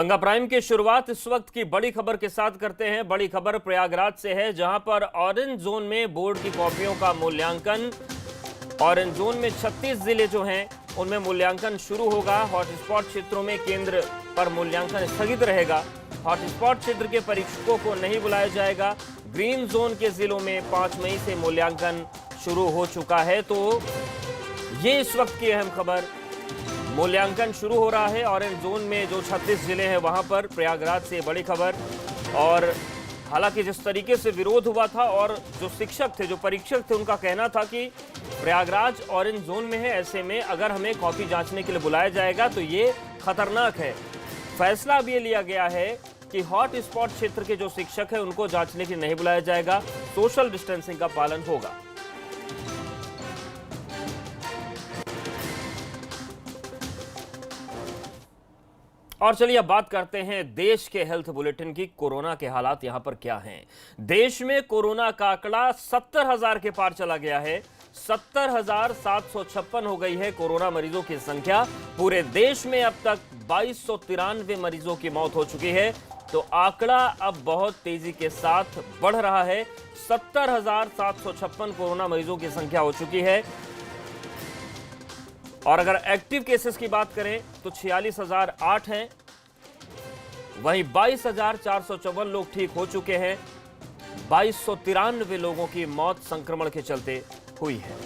Ganga prime की शुरुआत इस वक्त की बड़ी खबर के साथ करते हैं। बड़ी खबर प्रयागराज से है, जहां पर ऑरेंज जोन में बोर्ड की कॉपियों का मूल्यांकन। ऑरेंज जोन में 36 जिले जो हैं उनमें मूल्यांकन शुरू होगा। हॉटस्पॉट क्षेत्रों में केंद्र पर मूल्यांकन स्थगित रहेगा। हॉटस्पॉट क्षेत्र के परीक्षकों को नहीं बुलाया जाएगा। ग्रीन जोन के जिलों में 5 मई से मूल्यांकन शुरू हो चुका है। तो ये इस वक्त की अहम खबर, मूल्यांकन शुरू हो रहा है। ऑरेंज जोन में जो 36 जिले हैं वहां पर प्रयागराज से बड़ी खबर। और हालांकि जिस तरीके से विरोध हुआ था और जो शिक्षक थे, जो परीक्षक थे, उनका कहना था कि प्रयागराज ऑरेंज जोन में है, ऐसे में अगर हमें कॉपी जांचने के लिए बुलाया जाएगा तो ये खतरनाक है। फैसला अब ये लिया गया है कि हॉट स्पॉट क्षेत्र के जो शिक्षक हैं उनको जांचने के लिए नहीं बुलाया जाएगा। सोशल डिस्टेंसिंग का पालन होगा। और चलिए अब बात करते हैं देश के हेल्थ बुलेटिन की। कोरोना के हालात यहां पर क्या हैं। देश में कोरोना का आंकड़ा 70,000 के पार चला गया है। 70,756 हो गई है कोरोना मरीजों की संख्या। पूरे देश में अब तक 2293 मरीजों की मौत हो चुकी है। तो आंकड़ा अब बहुत तेजी के साथ बढ़ रहा है। 70,756 कोरोना मरीजों की संख्या हो चुकी है। और अगर एक्टिव केसेस की बात करें तो 46,008 हैं। वहीं 22,454 लोग ठीक हो चुके हैं। 2293 लोगों की मौत संक्रमण के चलते हुई है।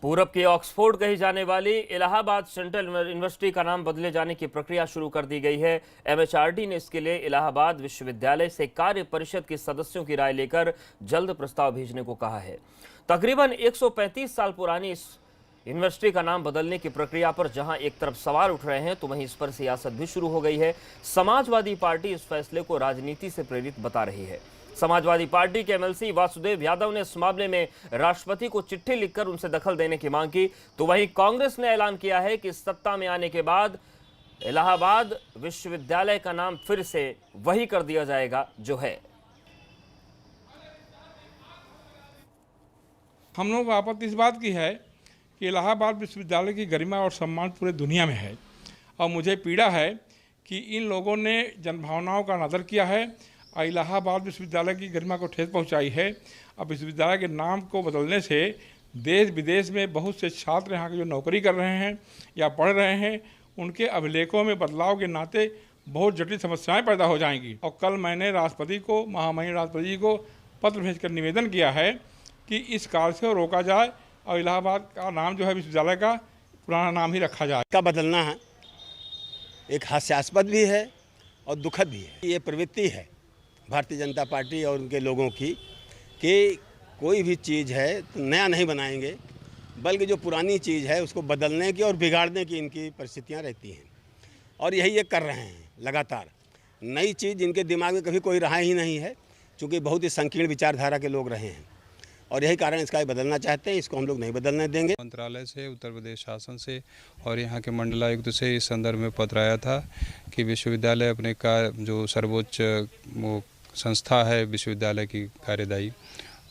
पूरब की ऑक्सफोर्ड कही जाने वाली इलाहाबाद सेंट्रल यूनिवर्सिटी का नाम बदले जाने की प्रक्रिया शुरू कर दी गई है। एमएचआरडी ने इसके लिए इलाहाबाद विश्वविद्यालय से कार्य परिषद के सदस्यों की राय लेकर जल्द प्रस्ताव भेजने को कहा है। तकरीबन 135 साल पुरानी इस यूनिवर्सिटी का नाम बदलने की प्रक्रिया पर जहां एक तरफ सवाल उठ रहे हैं, तो वहीं इस पर सियासत भी शुरू हो गई है। समाजवादी पार्टी इस फैसले को राजनीति से प्रेरित बता रही है। समाजवादी पार्टी के एमएलसी वासुदेव यादव ने इस मामले में राष्ट्रपति को चिट्ठी लिखकर उनसे दखल देने की मांग की। तो वहीं कांग्रेस ने ऐलान किया है कि सत्ता में आने के बाद इलाहाबाद विश्वविद्यालय का नाम फिर से वही कर दिया जाएगा जो है। हम लोगों को आपत्ति इस बात की है कि इलाहाबाद विश्वविद्यालय की गरिमा और सम्मान पूरे दुनिया में है, और मुझे पीड़ा है कि इन लोगों ने जनभावनाओं का अनादर किया है और इलाहाबाद विश्वविद्यालय की गरिमा को ठेस पहुंचाई है। अब विश्वविद्यालय के नाम को बदलने से देश विदेश में बहुत से छात्र यहाँ के जो नौकरी कर रहे हैं या पढ़ रहे हैं, उनके अभिलेखों में बदलाव के नाते बहुत जटिल समस्याएं पैदा हो जाएंगी। और कल मैंने राष्ट्रपति को, महामहिम राष्ट्रपति जी को पत्र भेजकर निवेदन किया है कि इस कार्य से रोका जाए और इलाहाबाद का नाम जो है विश्वविद्यालय का पुराना नाम ही रखा जाए। का बदलना है एक हास्यास्पद भी है और दुखद भी है। ये प्रवृत्ति है भारतीय जनता पार्टी और उनके लोगों की कि कोई भी चीज़ है तो नया नहीं बनाएंगे, बल्कि जो पुरानी चीज़ है उसको बदलने की और बिगाड़ने की इनकी परिस्थितियां रहती हैं। और यही ये कर रहे हैं लगातार। नई चीज़ इनके दिमाग में कभी कोई रहा ही नहीं है, क्योंकि बहुत ही संकीर्ण विचारधारा के लोग रहे हैं और यही कारण इसका बदलना चाहते हैं। इसको हम लोग नहीं बदलने देंगे। मंत्रालय से, उत्तर प्रदेश शासन से और यहाँ के मंडलायुक्त से इस संदर्भ में पत्र आया था कि विश्वविद्यालय अपने का जो सर्वोच्च वो संस्था है विश्वविद्यालय की कार्यदायी,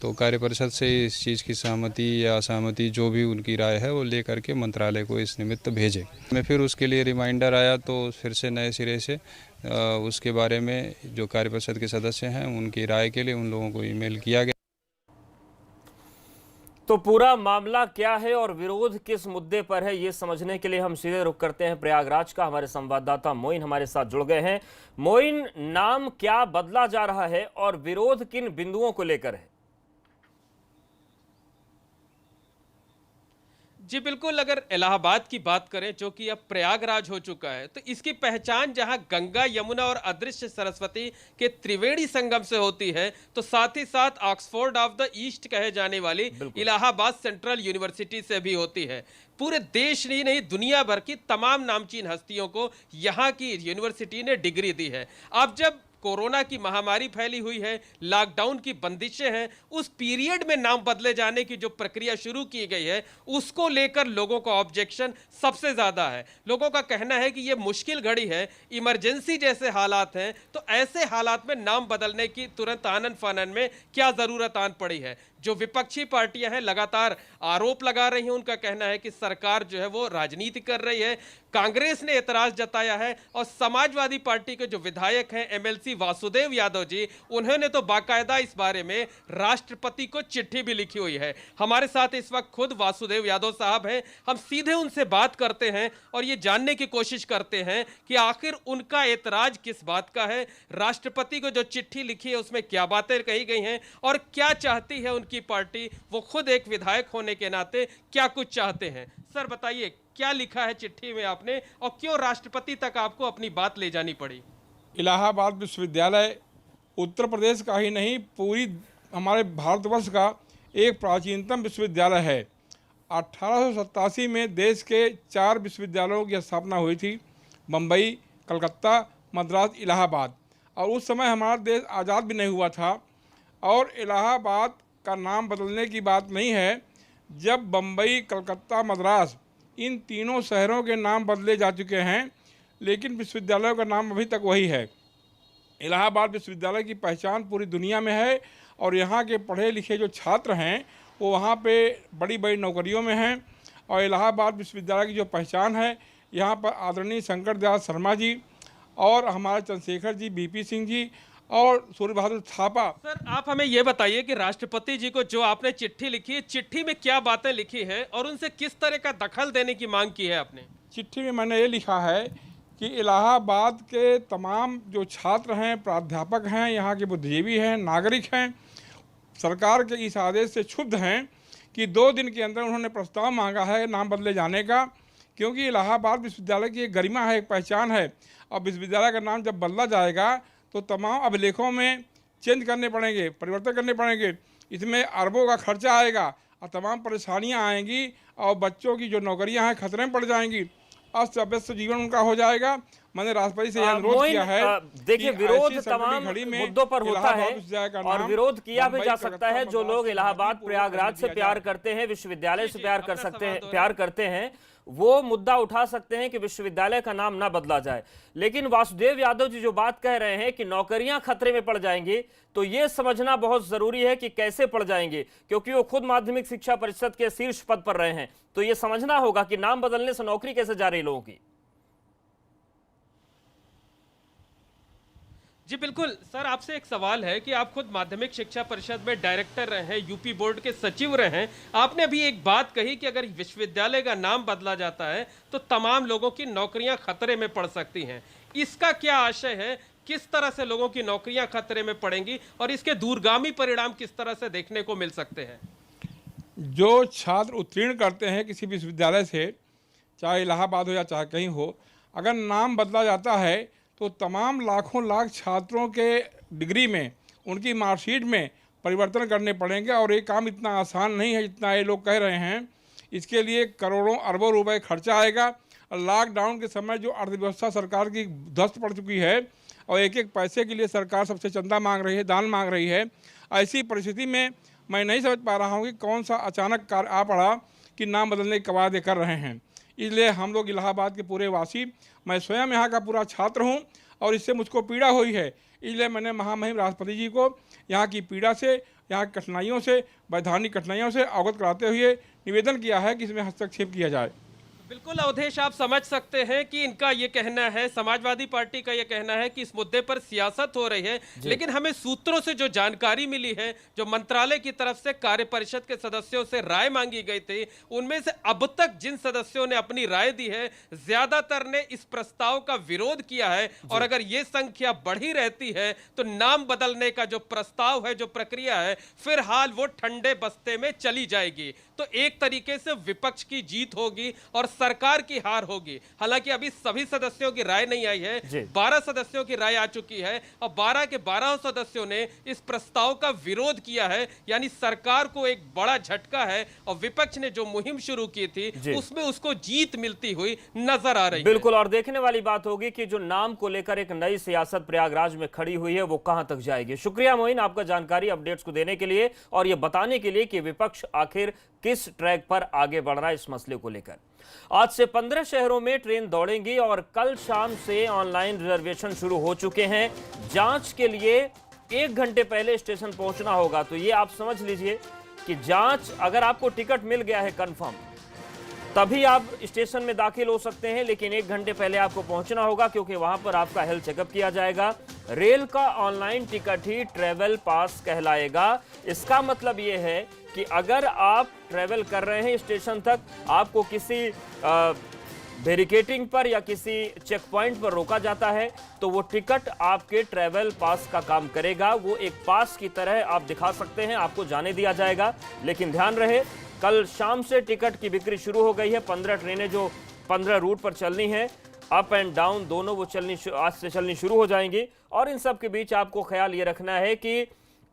तो कार्य परिषद से इस चीज़ की सहमति या असहमति जो भी उनकी राय है वो लेकर के मंत्रालय को इस निमित्त भेजे। मैं फिर उसके लिए रिमाइंडर आया तो फिर से नए सिरे से उसके बारे में जो कार्य परिषद के सदस्य हैं उनकी राय के लिए उन लोगों को ईमेल किया गया। तो पूरा मामला क्या है और विरोध किस मुद्दे पर है, ये समझने के लिए हम सीधे रुख करते हैं प्रयागराज का। हमारे संवाददाता मोइन हमारे साथ जुड़ गए हैं। मोइन, नाम क्या बदला जा रहा है और विरोध किन बिंदुओं को लेकर है? जी बिल्कुल, अगर इलाहाबाद की बात करें जो कि अब प्रयागराज हो चुका है, तो इसकी पहचान जहां गंगा, यमुना और अदृश्य सरस्वती के त्रिवेणी संगम से होती है, तो साथ ही साथ ऑक्सफोर्ड ऑफ द ईस्ट कहे जाने वाली इलाहाबाद सेंट्रल यूनिवर्सिटी से भी होती है। पूरे देश ही नहीं दुनिया भर की तमाम नामचीन हस्तियों को यहाँ की यूनिवर्सिटी ने डिग्री दी है। अब जब कोरोना की महामारी फैली हुई है, लॉकडाउन की बंदिशें हैं, उस पीरियड में नाम बदले जाने की जो प्रक्रिया शुरू की गई है उसको लेकर लोगों का ऑब्जेक्शन सबसे ज्यादा है। लोगों का कहना है कि ये मुश्किल घड़ी है, इमरजेंसी जैसे हालात हैं, तो ऐसे हालात में नाम बदलने की तुरंत आनन फानन में क्या जरूरत आन पड़ी है। जो विपक्षी पार्टियां हैं लगातार आरोप लगा रही हैं। उनका कहना है कि सरकार जो है वो राजनीति कर रही है। कांग्रेस ने एतराज जताया है और समाजवादी पार्टी के जो विधायक हैं एमएलसी वासुदेव यादव जी, उन्होंने तो बाकायदा इस बारे में राष्ट्रपति को चिट्ठी भी लिखी हुई है। हमारे साथ इस वक्त खुद वासुदेव यादव साहब हैं। हम सीधे उनसे बात करते हैं और ये जानने की कोशिश करते हैं कि आखिर उनका एतराज किस बात का है, राष्ट्रपति को जो चिट्ठी लिखी है उसमें क्या बातें कही गई हैं और क्या चाहती है उनकी पार्टी। वो खुद एक विधायक होने के नाते क्या कुछ चाहते हैं। सर बताइए, क्या लिखा है चिट्ठी में आपने और क्यों राष्ट्रपति तक आपको अपनी बात ले जानी पड़ी? इलाहाबाद विश्वविद्यालय उत्तर प्रदेश का ही नहीं, पूरी हमारे भारतवर्ष का एक प्राचीनतम विश्वविद्यालय है। 1887 में देश के 4 विश्वविद्यालयों की स्थापना हुई थी, मुंबई, कलकत्ता, मद्रास, इलाहाबाद। और उस समय हमारा देश आज़ाद भी नहीं हुआ था। और इलाहाबाद का नाम बदलने की बात नहीं है। जब बम्बई, कलकत्ता, मद्रास इन तीनों शहरों के नाम बदले जा चुके हैं, लेकिन विश्वविद्यालयों का नाम अभी तक वही है। इलाहाबाद विश्वविद्यालय की पहचान पूरी दुनिया में है और यहाँ के पढ़े लिखे जो छात्र हैं वो वहाँ पे बड़ी बड़ी नौकरियों में हैं। और इलाहाबाद विश्वविद्यालय की जो पहचान है, यहाँ पर आदरणीय शंकर दयाल शर्मा जी और हमारे चंद्रशेखर जी, बीपी सिंह जी और सूर्य बहादुर थापा। सर आप हमें यह बताइए कि राष्ट्रपति जी को जो आपने चिट्ठी लिखी है, चिट्ठी में क्या बातें लिखी हैं और उनसे किस तरह का दखल देने की मांग की है आपने? चिट्ठी में मैंने ये लिखा है कि इलाहाबाद के तमाम जो छात्र हैं, प्राध्यापक हैं, यहाँ के बुद्धिजीवी हैं, नागरिक हैं, सरकार के इस आदेश से क्षुब्ध हैं कि 2 दिन के अंदर उन्होंने प्रस्ताव मांगा है नाम बदले जाने का। क्योंकि इलाहाबाद विश्वविद्यालय की एक गरिमा है, एक पहचान है। और विश्वविद्यालय का नाम जब बदला जाएगा तो तमाम अभिलेखों में चेंज करने पड़ेंगे, परिवर्तन करने पड़ेंगे। इसमें अरबों का खर्चा आएगा और तमाम परेशानियां आएंगी और बच्चों की जो नौकरियां हैं खतरे में पड़ जाएंगी। अस्त व्यस्त जीवन उनका हो जाएगा। मैंने राष्ट्रपति से यह अनुरोध किया है। देखिए, विरोध तमाम मुद्दों पर होता है और विरोध किया भी जा सकता है। जो लोग इलाहाबाद प्रयागराज से प्यार करते हैं, विश्वविद्यालय से प्यार करते हैं, वो मुद्दा उठा सकते हैं कि विश्वविद्यालय का नाम ना बदला जाए। लेकिन वासुदेव यादव जी जो बात कह रहे हैं कि नौकरियां खतरे में पड़ जाएंगी, तो ये समझना बहुत जरूरी है कि कैसे पड़ जाएंगे, क्योंकि वो खुद माध्यमिक शिक्षा परिषद के शीर्ष पद पर रहे हैं। तो ये समझना होगा कि नाम बदलने से नौकरी कैसे जा रही लोगों की। जी बिल्कुल सर, आपसे एक सवाल है कि आप खुद माध्यमिक शिक्षा परिषद में डायरेक्टर रहे हैं, यूपी बोर्ड के सचिव रहे हैं। आपने अभी एक बात कही कि अगर विश्वविद्यालय का नाम बदला जाता है तो तमाम लोगों की नौकरियां खतरे में पड़ सकती हैं। इसका क्या आशय है? किस तरह से लोगों की नौकरियां खतरे में पड़ेंगी और इसके दूरगामी परिणाम किस तरह से देखने को मिल सकते हैं? जो छात्र उत्तीर्ण करते हैं किसी विश्वविद्यालय से, चाहे इलाहाबाद हो या चाहे कहीं हो, अगर नाम बदला जाता है तो तमाम लाखों लाख छात्रों के डिग्री में, उनकी मार्कशीट में परिवर्तन करने पड़ेंगे। और ये काम इतना आसान नहीं है जितना ये लोग कह रहे हैं। इसके लिए करोड़ों अरबों रुपए खर्चा आएगा। और लॉकडाउन के समय जो अर्थव्यवस्था सरकार की ध्वस्त पड़ चुकी है और एक एक पैसे के लिए सरकार सबसे चंदा मांग रही है, दान मांग रही है, ऐसी परिस्थिति में मैं नहीं समझ पा रहा हूँ कि कौन सा अचानक कार्य आ पड़ा कि नाम बदलने की कवायद कर रहे हैं। इसलिए हम लोग इलाहाबाद के पूरे वासी, मैं स्वयं यहाँ का पूरा छात्र हूँ और इससे मुझको पीड़ा हुई है। इसलिए मैंने महामहिम राष्ट्रपति जी को यहाँ की पीड़ा से, यहाँ की कठिनाइयों से, वैधानिक कठिनाइयों से अवगत कराते हुए निवेदन किया है कि इसमें हस्तक्षेप किया जाए। बिल्कुल अवधेश, आप समझ सकते हैं कि इनका ये कहना है, समाजवादी पार्टी का ये कहना है कि इस मुद्दे पर सियासत हो रही है। लेकिन हमें सूत्रों से जो जानकारी मिली है, जो मंत्रालय की तरफ से कार्य परिषद के सदस्यों से राय मांगी गई थी, उनमें से अब तक जिन सदस्यों ने अपनी राय दी है, ज्यादातर ने इस प्रस्ताव का विरोध किया है। और अगर ये संख्या बढ़ी रहती है तो नाम बदलने का जो प्रस्ताव है, जो प्रक्रिया है, फिलहाल वो ठंडे बस्ते में चली जाएगी। तो एक तरीके से विपक्ष की जीत होगी और सरकार की हार होगी। हालांकि अभी सभी सदस्यों की राय नहीं आई है, 12 सदस्यों की राय आ चुकी है और 12 के 12 सदस्यों ने इस प्रस्ताव का विरोध किया है। यानी सरकार को एक बड़ा झटका है और विपक्ष ने जो मुहिम शुरू की थी उसमें उसको जीत मिलती हुई नजर आ रही है। बिल्कुल, और देखने वाली बात होगी कि जो नाम को लेकर एक नई सियासत प्रयागराज में खड़ी हुई है वो कहां तक जाएगी। शुक्रिया मोइन, आपका जानकारी अपडेट्स को देने के लिए और ये बताने के लिए कि विपक्ष आखिर किस ट्रैक पर आगे बढ़ रहा है इस मसले को लेकर। आज से 15 शहरों में ट्रेन दौड़ेंगी और कल शाम से ऑनलाइन रिजर्वेशन शुरू हो चुके हैं। जांच के लिए 1 घंटे पहले स्टेशन पहुंचना होगा। तो ये आप समझ लीजिए कि जांच, अगर आपको टिकट मिल गया है कंफर्म, तभी आप स्टेशन में दाखिल हो सकते हैं, लेकिन 1 घंटे पहले आपको पहुंचना होगा, क्योंकि वहां पर आपका हेल्थ चेकअप किया जाएगा। रेल का ऑनलाइन टिकट ही ट्रैवल पास कहलाएगा। इसका मतलब यह है कि अगर आप ट्रैवल कर रहे हैं स्टेशन तक, आपको किसी बैरिकेडिंग पर या किसी चेक पॉइंट पर रोका जाता है, तो वो टिकट आपके ट्रैवल पास का काम करेगा। वो एक पास की तरह आप दिखा सकते हैं, आपको जाने दिया जाएगा। लेकिन ध्यान रहे, कल शाम से टिकट की बिक्री शुरू हो गई है। 15 ट्रेनें जो 15 रूट पर चलनी है, अप एंड डाउन दोनों, वो आज से चलनी शुरू हो जाएंगी। और इन सब के बीच आपको ख्याल ये रखना है कि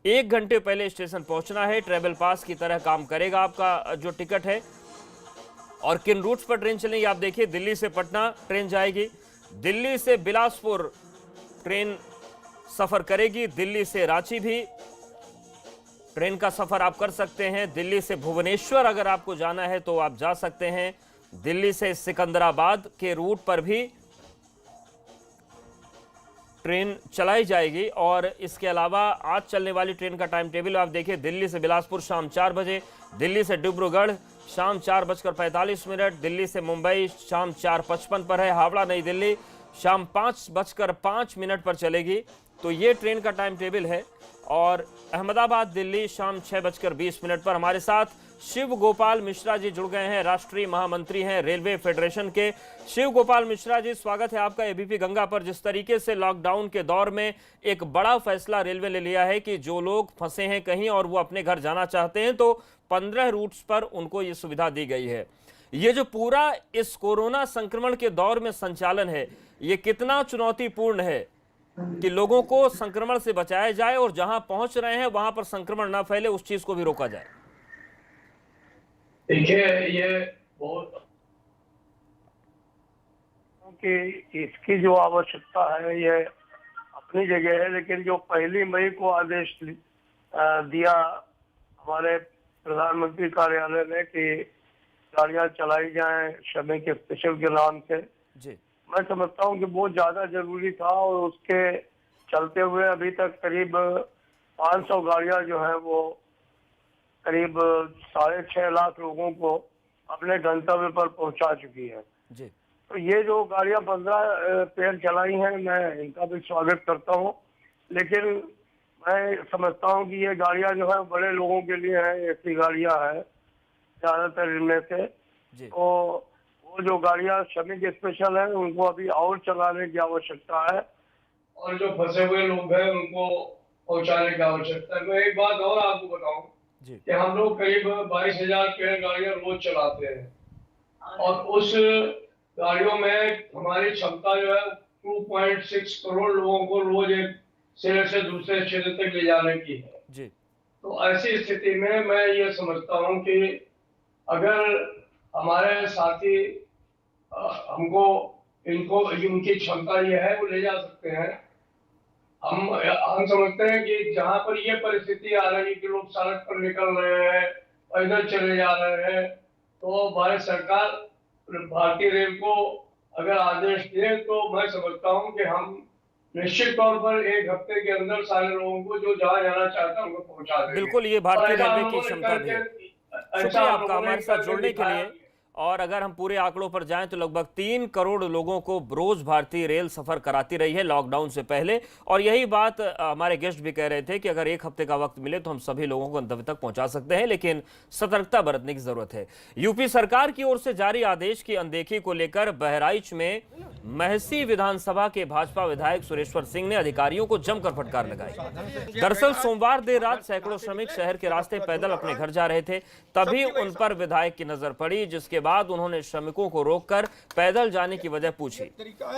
1 घंटे पहले स्टेशन पहुंचना है। ट्रैवल पास की तरह काम करेगा आपका जो टिकट है। और किन रूट्स पर ट्रेन चलेंगी आप देखिए। दिल्ली से पटना ट्रेन जाएगी, दिल्ली से बिलासपुर ट्रेन सफर करेगी, दिल्ली से रांची भी ट्रेन का सफर आप कर सकते हैं। दिल्ली से भुवनेश्वर अगर आपको जाना है तो आप जा सकते हैं। दिल्ली से सिकंदराबाद के रूट पर भी ट्रेन चलाई जाएगी। और इसके अलावा आज चलने वाली ट्रेन का टाइम टेबल आप देखिए। दिल्ली से बिलासपुर शाम 4 बजे, दिल्ली से डिब्रूगढ़ शाम 4:45, दिल्ली से मुंबई शाम 4:55 पर है, हावड़ा नई दिल्ली शाम 5:05 पर चलेगी। तो ये ट्रेन का टाइम टेबल है। और अहमदाबाद दिल्ली शाम 6:20 पर। हमारे साथ शिव गोपाल मिश्रा जी जुड़ गए हैं, राष्ट्रीय महामंत्री हैं रेलवे फेडरेशन के। शिव गोपाल मिश्रा जी, स्वागत है आपका एबीपी गंगा पर। जिस तरीके से लॉकडाउन के दौर में एक बड़ा फैसला रेलवे ने लिया है कि जो लोग फंसे हैं कहीं और वो अपने घर जाना चाहते हैं, तो 15 रूट्स पर उनको ये सुविधा दी गई है। ये जो पूरा इस कोरोना संक्रमण के दौर में संचालन है, ये कितना चुनौतीपूर्ण है कि लोगों को संक्रमण से बचाया जाए और जहां पहुंच रहे हैं वहां पर संक्रमण ना फैले, उस चीज को भी रोका जाए। देखिए, ये बहुत कि इसकी जो आवश्यकता है ये अपनी जगह है, लेकिन जो 1 मई को आदेश दिया हमारे प्रधानमंत्री कार्यालय ने कि गाड़ियां चलाई जाएं श्रमिक स्पेशल के नाम से जी, मैं समझता हूं कि बहुत ज्यादा जरूरी था। और उसके चलते हुए अभी तक करीब 500 गाड़ियां जो है वो करीब 6.5 लाख लोगों को अपने गंतव्य पर पहुंचा चुकी है जी। तो ये जो गाड़ियां 15 पेयर चलाई हैं, मैं इनका भी स्वागत करता हूं। लेकिन मैं समझता हूं कि ये गाड़ियां जो है बड़े लोगों के लिए है, ऐसी गाड़ियां है ज्यादातर इनमें से। तो वो जो गाड़ियां श्रमिक स्पेशल है उनको अभी और चलाने की आवश्यकता है, और जो फंसे हुए लोग हैं उनको पहुंचाने की आवश्यकता है। मैं एक बात और आपको बताऊं कि हम लोग करीब 22,000 पेयर गाड़ियां रोज चलाते हैं, और उस गाड़ियों में हमारी क्षमता जो है 2.6 करोड़ लोगों को रोज एक शहर से दूसरे शहर तक ले जाने की है जी। तो ऐसी स्थिति में मैं ये समझता हूं कि अगर हमारे साथी हमको इनकी क्षमता ये है वो ले जा सकते हैं। हम समझते हैं कि जहां पर ये परिस्थिति आ रही है कि लोग सड़क पर निकल रहे हैं, पैदल चले जा रहे हैं, तो भारत सरकार भारतीय रेल को अगर आदेश दे तो मैं समझता हूं कि हम निश्चित तौर पर 1 हफ्ते के अंदर सारे लोगों को जो जहाँ जाना चाहते हैं उनको पहुंचा देंगे। बिल्कुल, ये भारतीय रेलवे की क्षमता भी है। शुक्रिया आपका हमारे साथ जुड़ने के लिए। और अगर हम पूरे आंकड़ों पर जाएं तो लगभग 3 करोड़ लोगों को रोज भारतीय रेल सफर कराती रही है लॉकडाउन से पहले। और यही बात हमारे गेस्ट भी कह रहे थे कि अगर 1 हफ्ते का वक्त मिले तो हम सभी लोगों को गंतव्य तक पहुंचा सकते हैं, लेकिन सतर्कता बरतने की जरूरत है। यूपी सरकार की ओर से जारी आदेश की अनदेखी को लेकर बहराइच में महसी विधानसभा के भाजपा विधायक सुरेश्वर सिंह ने अधिकारियों को जमकर फटकार लगाई। दरअसल सोमवार देर रात सैकड़ों श्रमिक शहर के रास्ते पैदल अपने घर जा रहे थे, तभी उन पर विधायक की नजर पड़ी, जिसके बाद उन्होंने श्रमिकों को रोककर पैदल जाने की वजह पूछी।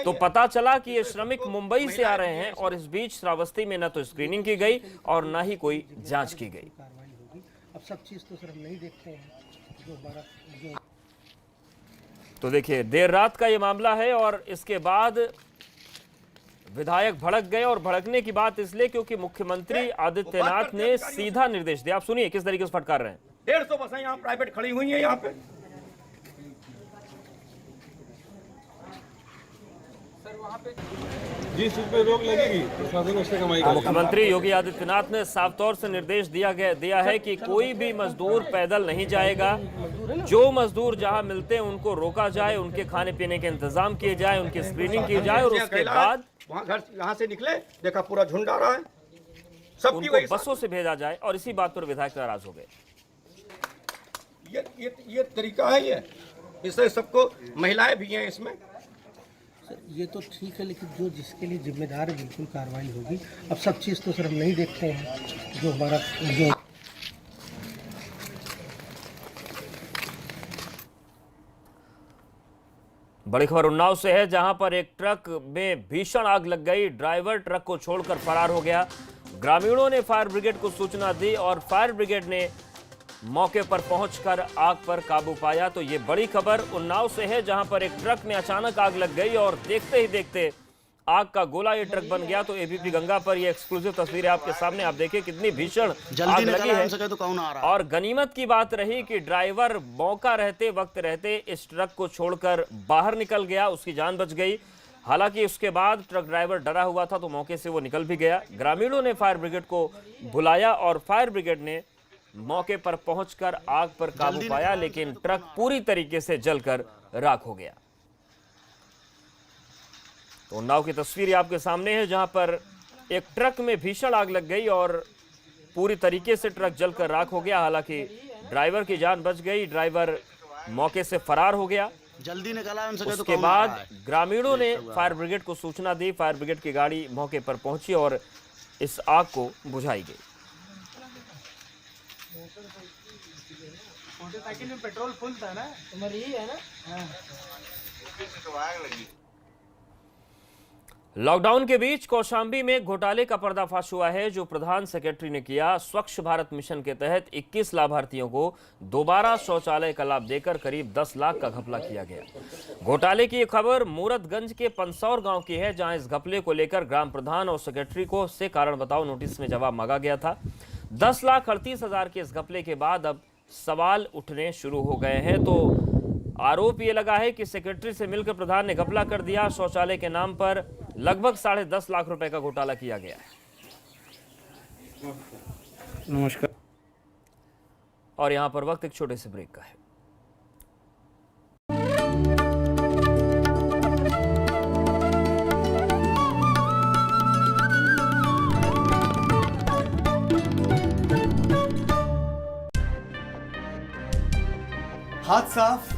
तो पता चला कि ये श्रमिक मुंबई से आ रहे हैं, और इस बीच श्रावस्ती में न तो स्क्रीनिंग की गई और न ही कोई जांच की गई। अब सब चीज तो सिर्फ नहीं देखते हैं तो देखिए, देर रात का ये मामला है और इसके बाद विधायक भड़क गए। और भड़कने की बात इसलिए क्योंकि मुख्यमंत्री आदित्यनाथ ने सीधा निर्देश दिया। आप सुनिए किस तरीके से फटकार रहे हैं। 150 बसें यहाँ प्राइवेट खड़ी हुई हैं यहाँ पे। जिस चीज पे रोक लगेगी प्रशासन उससे कमाई करेगा। मुख्यमंत्री योगी आदित्यनाथ ने साफ तौर से निर्देश दिया है कि कोई भी मजदूर पैदल नहीं जाएगा। जो मजदूर जहां मिलते हैं उनको रोका जाए, उनके खाने पीने के इंतजाम किए जाए, उनकी स्क्रीनिंग की जाए और उसके बाद वहाँ घर यहाँ से निकले, देखा पूरा झुंड आ रहा है, सबकी उनको वही बसों से भेजा जाए। और इसी बात पर विधायक नाराज हो गए। ये तरीका है, ये इससे सबको महिलाएं भी हैं इसमें। सर ये तो ठीक है, लेकिन जो जिसके लिए जिम्मेदार है बिल्कुल कार्रवाई होगी। अब सब चीज़ तो सर हम नहीं देखते हैं, जो हमारा जो बड़ी खबर उन्नाव से है, जहां पर एक ट्रक में भीषण आग लग गई। ड्राइवर ट्रक को छोड़कर फरार हो गया। ग्रामीणों ने फायर ब्रिगेड को सूचना दी और फायर ब्रिगेड ने मौके पर पहुंचकर आग पर काबू पाया। तो ये बड़ी खबर उन्नाव से है, जहां पर एक ट्रक में अचानक आग लग गई और देखते ही देखते आग का गोला ये ट्रक बन गया। तो एबीपी गंगा पर ये एक्सक्लूसिव तस्वीरें आपके सामने, आप देखिए कितनी भीषण आग लगी है। और गनीमत की बात रही कि ड्राइवर मौका रहते वक्त रहते इस ट्रक को छोड़कर बाहर निकल गया, उसकी जान बच गई। हालांकि उसके बाद ट्रक ड्राइवर डरा हुआ था तो मौके से वो निकल भी गया। ग्रामीणों ने फायर ब्रिगेड को बुलाया और फायर ब्रिगेड ने मौके पर पहुंचकर आग पर काबू पाया, लेकिन ट्रक पूरी तरीके से जलकर राख हो गया। तो उन्नाव की तस्वीर आपके सामने है, जहां पर एक ट्रक में भीषण आग लग गई और पूरी तरीके से ट्रक जलकर राख हो गया। हालांकि ड्राइवर की जान बच गई, ड्राइवर मौके से फरार हो गया। जल्दी निकला उनसे तो उसके बाद ग्रामीणों ने फायर ब्रिगेड को सूचना दी। फायर ब्रिगेड की गाड़ी मौके पर पहुंची और इस आग को बुझाई गई। मोटरसाइकिल में पेट्रोल फुल था ना, तुम्हारी यही है ना। लॉकडाउन के बीच कौशाम्बी में घोटाले का पर्दाफाश हुआ है, जो प्रधान सेक्रेटरी ने किया। स्वच्छ भारत मिशन के तहत 21 लाभार्थियों को दोबारा शौचालय का लाभ देकर करीब 10 लाख का घपला किया गया। घोटाले की यह खबर मूरतगंज के पंसौर गांव की है, जहां इस घपले को लेकर ग्राम प्रधान और सेक्रेटरी को से कारण बताओ नोटिस में जवाब मांगा गया था। 10,38,000 के इस घपले के बाद अब सवाल उठने शुरू हो गए हैं। तो आरोप ये लगा है कि सेक्रेटरी से मिलकर प्रधान ने घपला कर दिया। शौचालय के नाम पर लगभग 10.5 लाख रुपए का घोटाला किया गया है। नमस्कार। और यहां पर वक्त एक छोटे से ब्रेक का है। हाथ साफ